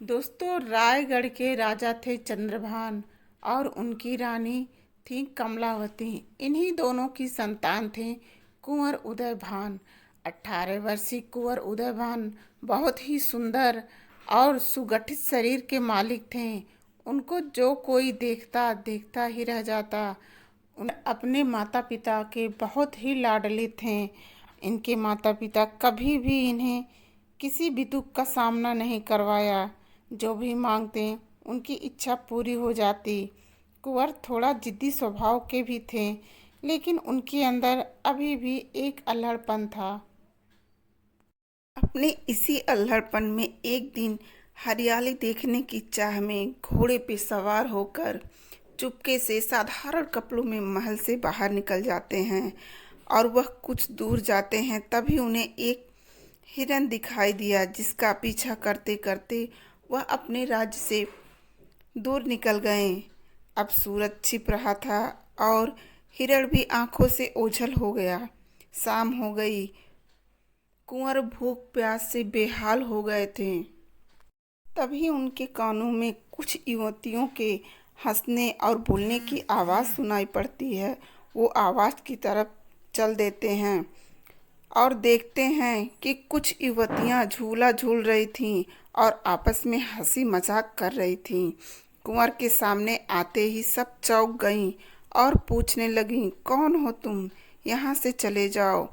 दोस्तों, रायगढ़ के राजा थे चंद्रभान और उनकी रानी थी कमलावती। इन्हीं दोनों की संतान थे कुंवर उदयभान। 18 वर्षीय कुंवर उदयभान बहुत ही सुंदर और सुगठित शरीर के मालिक थे। उनको जो कोई देखता देखता ही रह जाता। उन अपने माता पिता के बहुत ही लाडले थे। इनके माता पिता कभी भी इन्हें किसी भी दुख का सामना नहीं करवाया। जो भी मांगते उनकी इच्छा पूरी हो जाती। कुंवर थोड़ा जिद्दी स्वभाव के भी थे, लेकिन उनके अंदर अभी भी एक अल्हड़पन था। अपने इसी अल्हड़पन में एक दिन हरियाली देखने की चाह में घोड़े पे सवार होकर चुपके से साधारण कपड़ों में महल से बाहर निकल जाते हैं। और वह कुछ दूर जाते हैं, तभी उन्हें एक हिरन दिखाई दिया, जिसका पीछा करते करते वह अपने राज्य से दूर निकल गए। अब सूरज छिप रहा था और हिरण भी आंखों से ओझल हो गया। शाम हो गई। कुंवर भूख प्यास से बेहाल हो गए थे। तभी उनके कानों में कुछ युवतियों के हंसने और बोलने की आवाज़ सुनाई पड़ती है। वो आवाज़ की तरफ चल देते हैं और देखते हैं कि कुछ युवतियां झूला झूल रही थीं और आपस में हंसी मजाक कर रही थीं। कुंवर के सामने आते ही सब चौंक गईं और पूछने लगीं, कौन हो तुम? यहाँ से चले जाओ।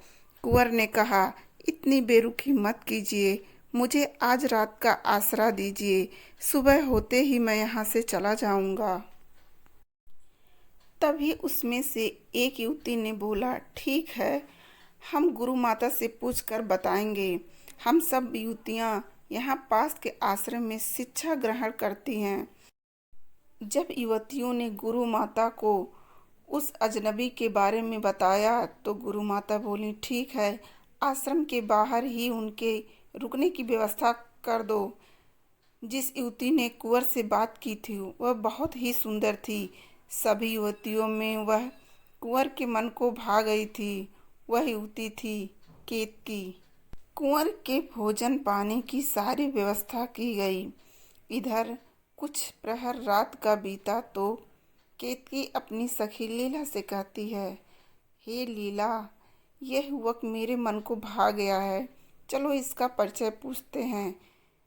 कुंवर ने कहा, इतनी बेरुखी मत कीजिए, मुझे आज रात का आसरा दीजिए, सुबह होते ही मैं यहाँ से चला जाऊंगा। तभी उसमें से एक युवती ने बोला, ठीक है, हम गुरु माता से पूछकर बताएंगे। हम सब युवतियाँ यहाँ पास के आश्रम में शिक्षा ग्रहण करती हैं। जब युवतियों ने गुरु माता को उस अजनबी के बारे में बताया तो गुरु माता बोली, ठीक है, आश्रम के बाहर ही उनके रुकने की व्यवस्था कर दो। जिस युवती ने कुंवर से बात की थी वह बहुत ही सुंदर थी। सभी युवतियों में वह कुंवर के मन को भा गई थी। वह युवती थी केतकी। कुंवर के भोजन पानी की सारी व्यवस्था की गई। इधर कुछ प्रहर रात का बीता तो केतकी अपनी सखी लीला से कहती है, हे लीला, यह युवक मेरे मन को भा गया है, चलो इसका परिचय पूछते हैं।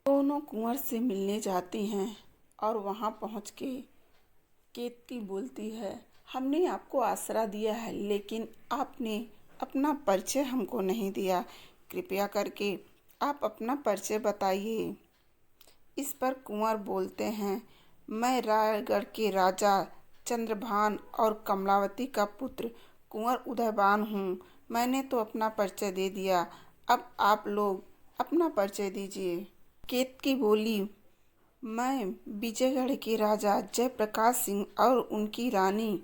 दोनों कुंवर से मिलने जाती हैं और वहां पहुंच के केतकी बोलती है, हमने आपको आसरा दिया है, लेकिन आपने अपना परिचय हमको नहीं दिया। कृपया करके आप अपना परिचय बताइए। इस पर कुंवर बोलते हैं, मैं रायगढ़ के राजा चंद्रभान और कमलावती का पुत्र कुंवर उदयभान हूँ। मैंने तो अपना परिचय दे दिया, अब आप लोग अपना परिचय दीजिए। केतकी बोली, मैं विजयगढ़ के राजा जयप्रकाश सिंह और उनकी रानी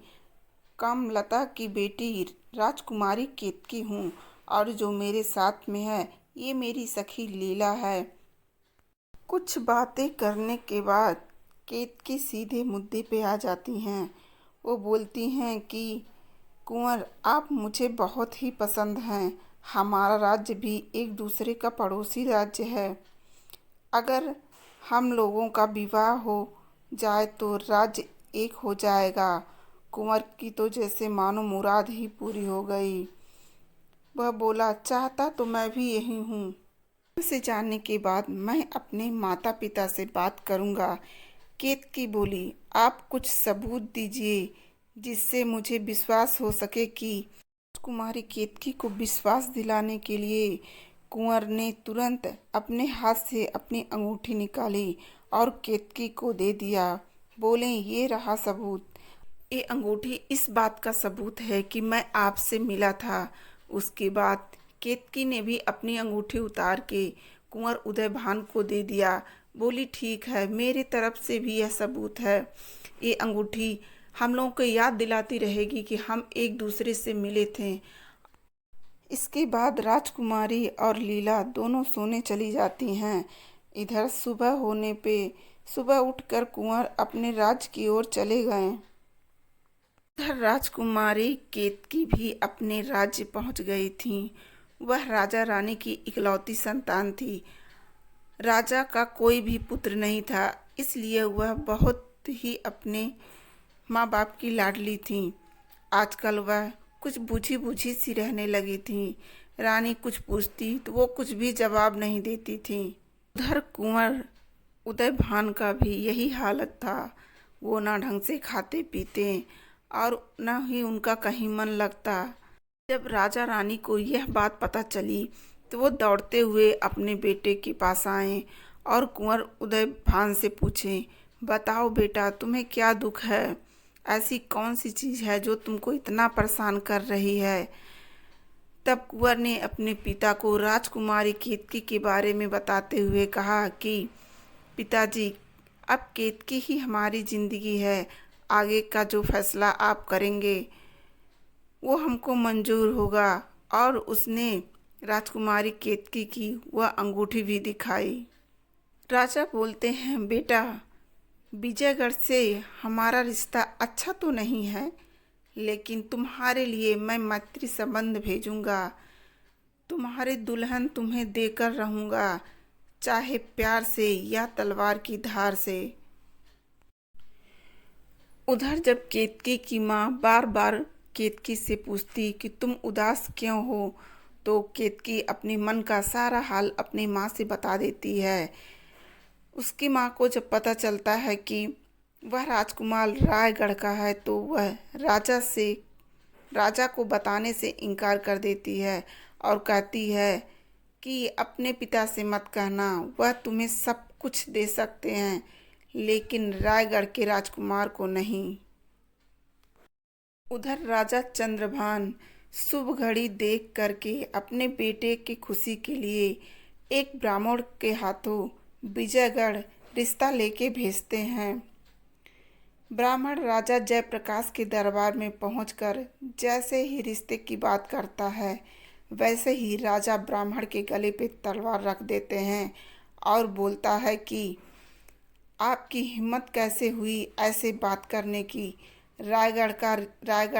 कामलता की बेटी राजकुमारी केतकी हूँ, और जो मेरे साथ में है ये मेरी सखी लीला है। कुछ बातें करने के बाद केतकी सीधे मुद्दे पे आ जाती हैं। वो बोलती हैं कि कुंवर, आप मुझे बहुत ही पसंद हैं। हमारा राज्य भी एक दूसरे का पड़ोसी राज्य है। अगर हम लोगों का विवाह हो जाए तो राज्य एक हो जाएगा। कुंवर की तो जैसे मानो मुराद ही पूरी हो गई। वह बोला, चाहता तो मैं भी यही हूँ। से जानने के बाद मैं अपने माता पिता से बात करूँगा। केतकी बोली, आप कुछ सबूत दीजिए जिससे मुझे विश्वास हो सके कि कुमारी। केतकी को विश्वास दिलाने के लिए कुंवर ने तुरंत अपने हाथ से अपनी अंगूठी निकाली और केतकी को दे दिया। बोले, ये रहा सबूत। ये अंगूठी इस बात का सबूत है कि मैं आपसे मिला था। उसके बाद केतकी ने भी अपनी अंगूठी उतार के कुंवर उदयभान को दे दिया। बोली, ठीक है, मेरी तरफ से भी यह सबूत है। ये अंगूठी हम लोगों को याद दिलाती रहेगी कि हम एक दूसरे से मिले थे। इसके बाद राजकुमारी और लीला दोनों सोने चली जाती हैं। इधर सुबह होने पे सुबह उठकर कुंवर अपने राज्य की ओर चले गए। इधर राजकुमारी केतकी भी अपने राज्य पहुंच गई थी। वह राजा रानी की इकलौती संतान थी। राजा का कोई भी पुत्र नहीं था, इसलिए वह बहुत ही अपने माँ बाप की लाडली थी। आजकल वह कुछ बूझी बूझी सी रहने लगी थी। रानी कुछ पूछती तो वो कुछ भी जवाब नहीं देती थी। उधर कुंवर उदय भान का भी यही हालत था। वो ना ढंग से खाते पीते और न ही उनका कहीं मन लगता। जब राजा रानी को यह बात पता चली तो वो दौड़ते हुए अपने बेटे के पास आए और कुंवर उदय भान से पूछे, बताओ बेटा, तुम्हें क्या दुख है? ऐसी कौन सी चीज़ है जो तुमको इतना परेशान कर रही है? तब कुंवर ने अपने पिता को राजकुमारी केतकी के बारे में बताते हुए कहा कि पिताजी, अब केतकी ही हमारी जिंदगी है। आगे का जो फैसला आप करेंगे वो हमको मंजूर होगा। और उसने राजकुमारी केतकी की वह अंगूठी भी दिखाई। राजा बोलते हैं, बेटा, विजयगढ़ से हमारा रिश्ता अच्छा तो नहीं है, लेकिन तुम्हारे लिए मैं मैत्री संबंध भेजूंगा। तुम्हारे दुल्हन तुम्हें देकर रहूंगा, चाहे प्यार से या तलवार की धार से। उधर जब केतकी की माँ बार बार केतकी से पूछती कि तुम उदास क्यों हो, तो केतकी अपने मन का सारा हाल अपनी माँ से बता देती है। उसकी माँ को जब पता चलता है कि वह राजकुमार रायगढ़ का है तो वह राजा को बताने से इनकार कर देती है और कहती है कि अपने पिता से मत कहना, वह तुम्हें सब कुछ दे सकते हैं लेकिन रायगढ़ के राजकुमार को नहीं। उधर राजा चंद्रभान शुभ घड़ी देख करके अपने बेटे की खुशी के लिए एक ब्राह्मण के हाथों विजयगढ़ रिश्ता लेके भेजते हैं। ब्राह्मण राजा जयप्रकाश के दरबार में पहुंचकर जैसे ही रिश्ते की बात करता है, वैसे ही राजा ब्राह्मण के गले पे तलवार रख देते हैं और बोलता है कि आपकी हिम्मत कैसे हुई ऐसे बात करने की, रायगढ़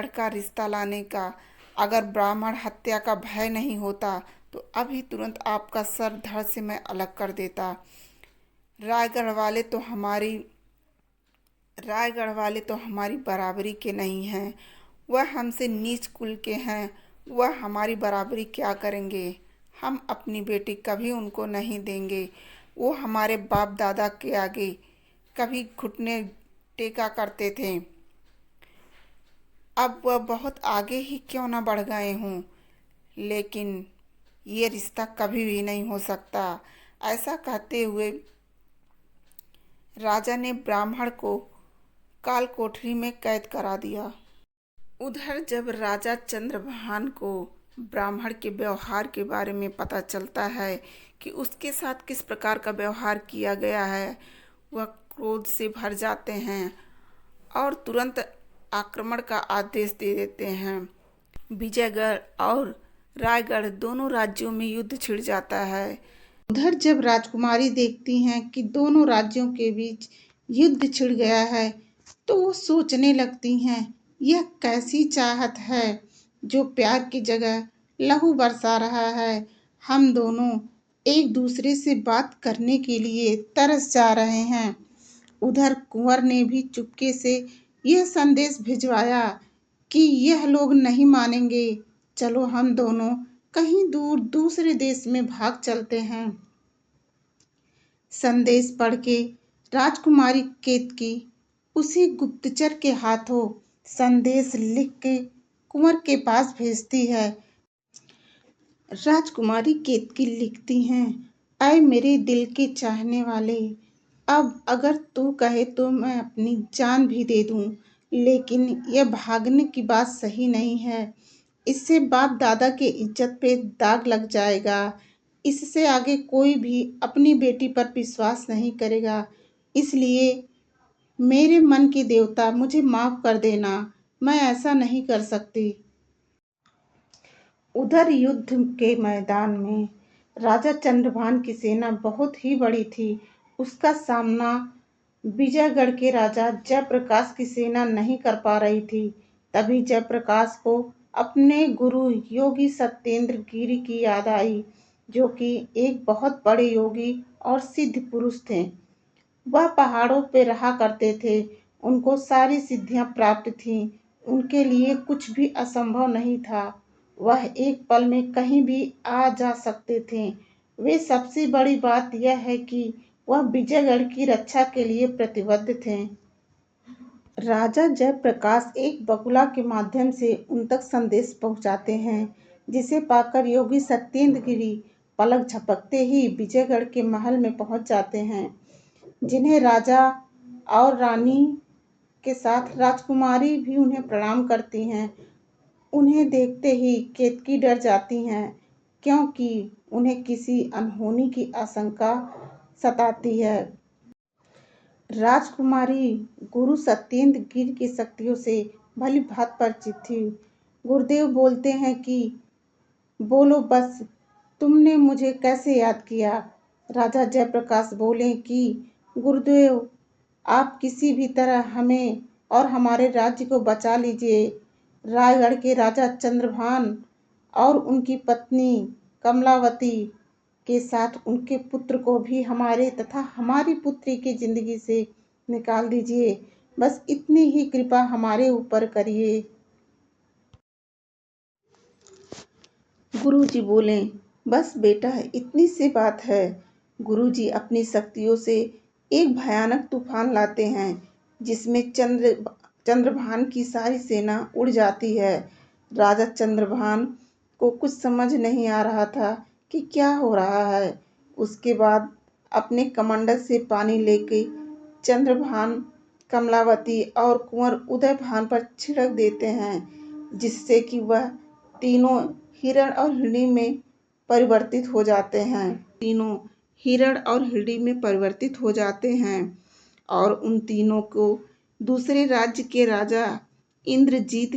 का रिश्ता लाने का? अगर ब्राह्मण हत्या का भय नहीं होता तो अभी तुरंत आपका सर धड़ से मैं अलग कर देता। रायगढ़ वाले तो हमारी बराबरी के नहीं हैं। वह हमसे नीच कुल के हैं। वह हमारी बराबरी क्या करेंगे? हम अपनी बेटी कभी उनको नहीं देंगे। वो हमारे बाप दादा के आगे कभी घुटने टेका करते थे। अब वह बहुत आगे ही क्यों न बढ़ गए हों, लेकिन ये रिश्ता कभी भी नहीं हो सकता। ऐसा कहते हुए राजा ने ब्राह्मण को काल कोठरी में कैद करा दिया। उधर जब राजा चंद्रभान को ब्राह्मण के व्यवहार के बारे में पता चलता है कि उसके साथ किस प्रकार का व्यवहार किया गया है, वह क्रोध से भर जाते हैं और तुरंत आक्रमण का आदेश दे देते हैं। विजयगढ़ और रायगढ़ दोनों राज्यों में युद्ध छिड़ जाता है। उधर जब राजकुमारी देखती हैं कि दोनों राज्यों के बीच युद्ध छिड़ गया है तो वो सोचने लगती हैं, यह कैसी चाहत है जो प्यार की जगह लहू बरसा रहा है। हम दोनों एक दूसरे से बात करने के लिए तरस जा रहे हैं। उधर कुंवर ने भी चुपके से यह संदेश भिजवाया कि यह लोग नहीं मानेंगे, चलो हम दोनों कहीं दूर दूसरे देश में भाग चलते हैं। संदेश पढ़ के राजकुमारी केतकी उसी गुप्तचर के हाथों संदेश लिख के कुंवर के पास भेजती है। राजकुमारी केतकी लिखती हैं, ऐ मेरे दिल के चाहने वाले, अब अगर तू कहे तो मैं अपनी जान भी दे दूं, लेकिन यह भागने की बात सही नहीं है। इससे बाप दादा के इज्जत पे दाग लग जाएगा। इससे आगे कोई भी अपनी बेटी पर विश्वास नहीं करेगा। इसलिए मेरे मन की देवता, मुझे माफ कर देना, मैं ऐसा नहीं कर सकती। उधर युद्ध के मैदान में राजा चंद्रभान की सेना बहुत ही बड़ी थी। उसका सामना विजयगढ़ के राजा जयप्रकाश की सेना नहीं कर पा रही थी। तभी जयप्रकाश को अपने गुरु योगी सत्येंद्र गिरी की याद आई। जो कि एक बहुत बड़े योगी और सिद्ध पुरुष थे। वह पहाड़ों पे रहा करते थे। उनको सारी सिद्धियां प्राप्त थीं। उनके लिए कुछ भी असंभव नहीं था। वह एक पल में कहीं भी आ जा सकते थे। वे सबसे बड़ी बात यह है कि वह विजयगढ़ की रक्षा के लिए प्रतिबद्ध थे। राजा जयप्रकाश एक बगुला के माध्यम से उन तक संदेश पहुंचाते हैं, जिसे पाकर योगी सत्येंद्र गिरी पलक झपकते ही विजयगढ़ के महल में पहुंच जाते हैं, जिन्हें राजा और रानी के साथ राजकुमारी भी उन्हें प्रणाम करती हैं। उन्हें देखते ही केतकी डर जाती हैं, क्योंकि उन्हें किसी अनहोनी की आशंका सताती है। राजकुमारी गुरु सत्येंद्र गिर की शक्तियों से भली भांति परिचित थी। गुरुदेव बोलते हैं कि बोलो बस, तुमने मुझे कैसे याद किया। राजा जयप्रकाश बोले कि गुरुदेव, आप किसी भी तरह हमें और हमारे राज्य को बचा लीजिए। रायगढ़ के राजा चंद्रभान और उनकी पत्नी कमलावती के साथ उनके पुत्र को भी हमारे तथा हमारी पुत्री की जिंदगी से निकाल दीजिए। बस इतनी ही कृपा हमारे ऊपर करिए। गुरुजी बोले, बस बेटा, इतनी सी बात है। गुरुजी अपनी शक्तियों से एक भयानक तूफान लाते हैं, जिसमें चंद्रभान की सारी सेना उड़ जाती है। राजा चंद्रभान को कुछ समझ नहीं आ रहा था कि क्या हो रहा है। उसके बाद अपने कमंडल से पानी लेके चंद्रभान, कमलावती और कुंवर उदयभान पर छिड़क देते हैं, जिससे कि वह तीनों हिरण और हिरणी में परिवर्तित हो जाते हैं। तीनों हिरण और हिरणी में परिवर्तित हो जाते हैं और उन तीनों को दूसरे राज्य के राजा इंद्रजीत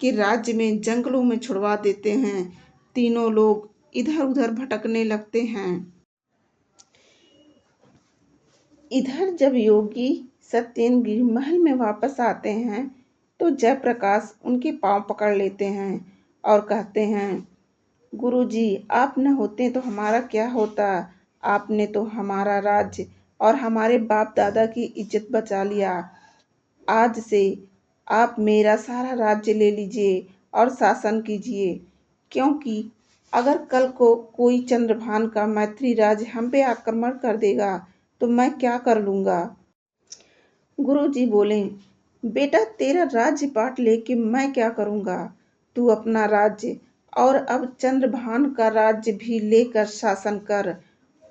के राज्य में जंगलों में छुड़वा देते हैं। तीनों लोग इधर उधर भटकने लगते हैं। इधर जब योगी सत्येंद्र गिरी महल में वापस आते हैं, तो जयप्रकाश उनके पांव पकड़ लेते हैं और कहते हैं, गुरुजी, आप न होते तो हमारा क्या होता। आपने तो हमारा राज्य और हमारे बाप दादा की इज्जत बचा लिया। आज से आप मेरा सारा राज्य ले लीजिए और शासन कीजिए, क्योंकि अगर कल को कोई चंद्रभान का मैत्री राज्य हम पे आक्रमण कर देगा तो मैं क्या कर लूँगा। गुरुजी बोले, बेटा, तेरा राज्य पाट लेके मैं क्या करूँगा। तू अपना राज्य और अब चंद्रभान का राज्य भी लेकर शासन कर।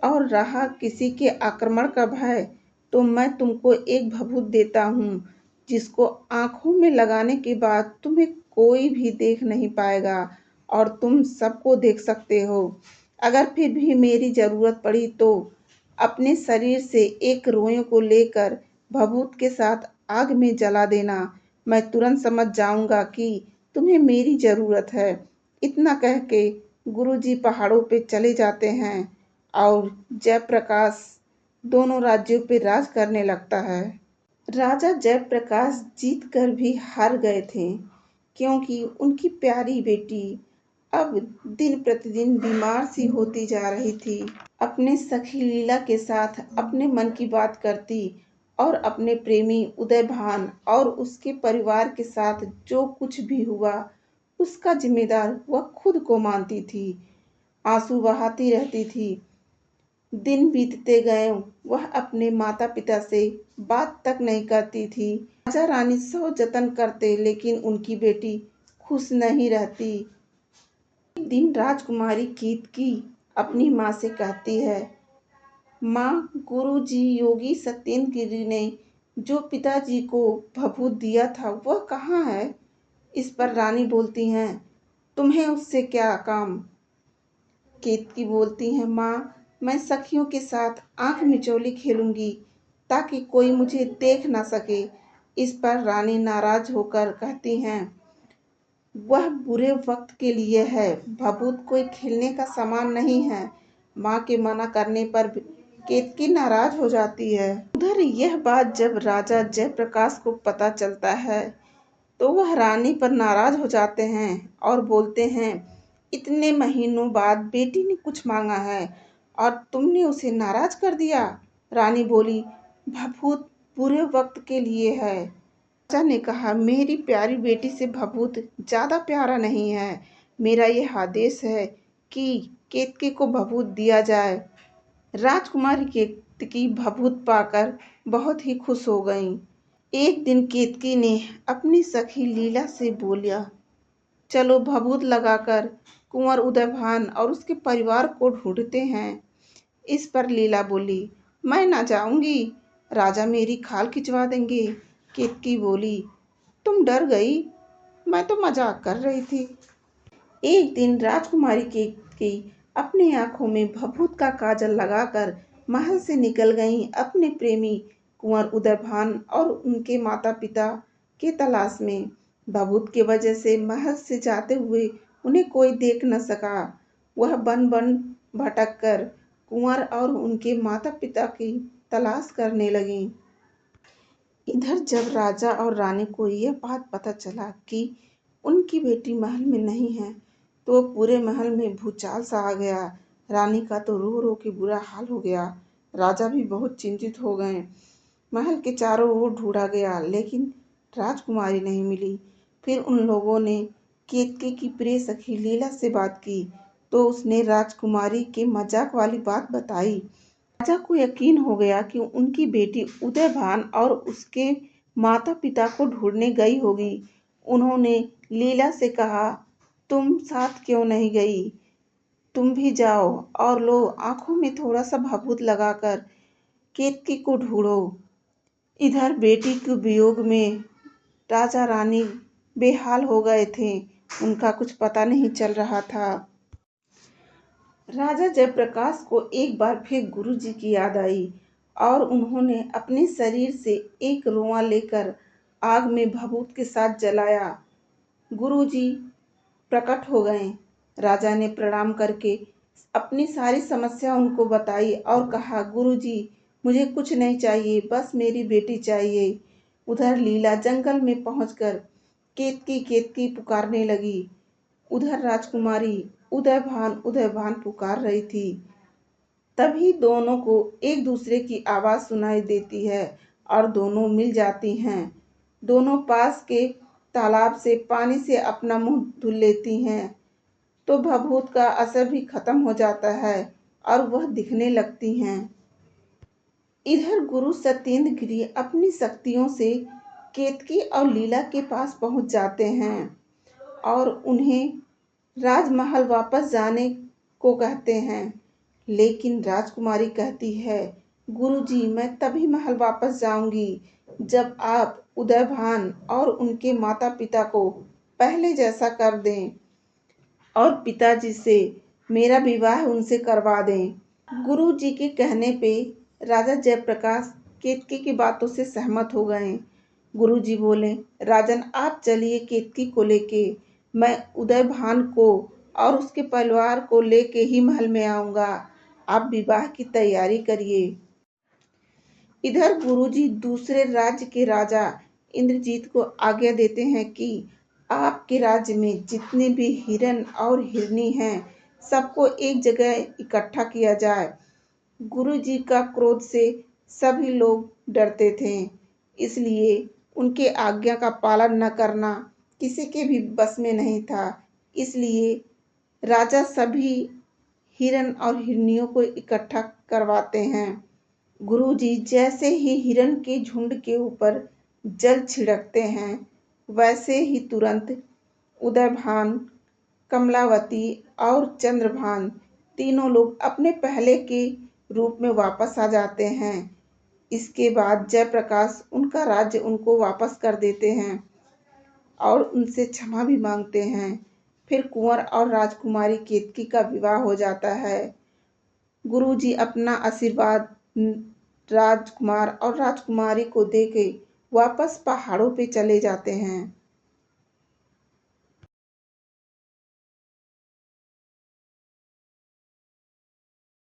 और रहा किसी के आक्रमण का भय, तो मैं तुमको एक भभूत देता हूँ, जिसको आंखों में लगाने के बाद तुम्हें कोई भी देख नहीं पाएगा और तुम सबको देख सकते हो। अगर फिर भी मेरी जरूरत पड़ी तो अपने शरीर से एक रोयों को लेकर भभूत के साथ आग में जला देना। मैं तुरंत समझ जाऊंगा कि तुम्हें मेरी जरूरत है। इतना कह के गुरुजी पहाड़ों पे चले जाते हैं और जयप्रकाश दोनों राज्यों पे राज करने लगता है। राजा जयप्रकाश जीत कर भी हार गए थे, क्योंकि उनकी प्यारी बेटी अब दिन प्रतिदिन बीमार सी होती जा रही थी। अपने सखी लीला के साथ अपने मन की बात करती और अपने प्रेमी उदयभान और उसके परिवार के साथ जो कुछ भी हुआ, उसका जिम्मेदार वह खुद को मानती थी। आंसू बहाती रहती थी। दिन बीतते गए, वह अपने माता पिता से बात तक नहीं करती थी। राजा रानी सौ जतन करते, लेकिन उनकी बेटी खुश नहीं रहती। एक दिन राजकुमारी केतकी अपनी माँ से कहती है, माँ, गुरुजी योगी सत्येंद्र गिरी ने जो पिताजी को भभूत दिया था वह कहाँ है। इस पर रानी बोलती हैं, तुम्हें उससे क्या काम। केतकी बोलती हैं, माँ, मैं सखियों के साथ आंख मिचौली खेलूंगी ताकि कोई मुझे देख ना सके। इस पर रानी नाराज होकर कहती हैं, वह बुरे वक्त के लिए है, भभूत कोई खेलने का सामान नहीं है। माँ के मना करने पर केतकी नाराज हो जाती है। उधर यह बात जब राजा जयप्रकाश को पता चलता है, तो वह रानी पर नाराज हो जाते हैं और बोलते हैं, इतने महीनों बाद बेटी ने कुछ मांगा है और तुमने उसे नाराज कर दिया। रानी बोली, भभूत बुरे वक्त के लिए है। राजा ने कहा, मेरी प्यारी बेटी से भभूत ज्यादा प्यारा नहीं है। मेरा यह आदेश है कि केतकी को भभूत दिया जाए। राजकुमारी केतकी भभूत पाकर बहुत ही खुश हो गईं। एक दिन केतकी ने अपनी सखी लीला से बोला, चलो भभूत लगाकर कुंवर उदयभान और उसके परिवार को ढूंढते हैं। इस पर लीला बोली, मैं ना जाऊंगी, राजा मेरी खाल खिंचवा देंगे। केतकी बोली, तुम डर गई, मैं तो मजाक कर रही थी। एक दिन राजकुमारी केतकी अपनी आंखों में भभूत का काजल लगाकर महल से निकल गईं अपने प्रेमी कुंवर उदयभान और उनके माता पिता के तलाश में। भभूत की वजह से महल से जाते हुए उन्हें कोई देख न सका। वह बन बन भटक कर कुंवर और उनके माता पिता की तलाश करने लगी। इधर जब राजा और रानी को यह बात पता चला कि उनकी बेटी महल में नहीं है, तो पूरे महल में भूचाल सा आ गया। रानी का तो रो रो के बुरा हाल हो गया। राजा भी बहुत चिंतित हो गए। महल के चारों ओर ढूंढा गया, लेकिन राजकुमारी नहीं मिली। फिर उन लोगों ने केतकी की प्रिय सखी लीला से बात की, तो उसने राजकुमारी के मजाक वाली बात बताई। राजा को यकीन हो गया कि उनकी बेटी उदयभान और उसके माता पिता को ढूंढने गई होगी। उन्होंने लीला से कहा, तुम साथ क्यों नहीं गई? तुम भी जाओ और लो आंखों में थोड़ा सा भभूत लगाकर केतकी को ढूंढो। इधर बेटी के वियोग में राजा रानी बेहाल हो गए थे। उनका कुछ पता नहीं चल रहा था। राजा जयप्रकाश को एक बार फिर गुरुजी की याद आई और उन्होंने अपने शरीर से एक रोआ लेकर आग में भभूत के साथ जलाया। गुरुजी प्रकट हो गए। राजा ने प्रणाम करके अपनी सारी समस्या उनको बताई और कहा, गुरुजी मुझे कुछ नहीं चाहिए, बस मेरी बेटी चाहिए। उधर लीला जंगल में पहुंचकर केतकी केतकी पुकारने लगी। उधर राजकुमारी उदयभान पुकार रही थी। तभी दोनों को एक दूसरे की आवाज सुनाई देती है और दोनों मिल जाती हैं। दोनों पास के तालाब से पानी से अपना मुंह धुल लेती हैं, तो भभूत का असर भी खत्म हो जाता है और वह दिखने लगती हैं। इधर गुरु सत्येंद्र गिरी अपनी शक्तियों से केतकी और लीला के पास पहुंच जाते हैं और उन्हें राजमहल वापस जाने को कहते हैं। लेकिन राजकुमारी कहती है, गुरुजी मैं तभी महल वापस जाऊंगी जब आप उदयभान और उनके माता पिता को पहले जैसा कर दें और पिताजी से मेरा विवाह उनसे करवा दें। गुरुजी के कहने पे राजा जयप्रकाश केतकी की बातों से सहमत हो गए। गुरुजी बोले, राजन आप चलिए केतकी को लेके, मैं उदयभान को और उसके परिवार को लेके ही महल में आऊंगा। आप विवाह की तैयारी करिए। इधर गुरुजी दूसरे राज्य के राजा इंद्रजीत को आज्ञा देते हैं कि आपके राज्य में जितने भी हिरण और हिरनी हैं, सबको एक जगह इकट्ठा किया जाए। गुरुजी का क्रोध से सभी लोग डरते थे, इसलिए उनके आज्ञा का पालन न करना किसी के भी बस में नहीं था। इसलिए राजा सभी हिरण और हिरनियों को इकट्ठा करवाते हैं। गुरुजी जैसे ही हिरण के झुंड के ऊपर जल छिड़कते हैं, वैसे ही तुरंत उदयभान, कमलावती और चंद्रभान तीनों लोग अपने पहले के रूप में वापस आ जाते हैं। इसके बाद जयप्रकाश उनका राज्य उनको वापस कर देते हैं और उनसे क्षमा भी मांगते हैं। फिर कुंवर और राजकुमारी केतकी का विवाह हो जाता है। गुरुजी अपना आशीर्वाद राजकुमार और राजकुमारी को देके वापस पहाड़ों पे चले जाते हैं।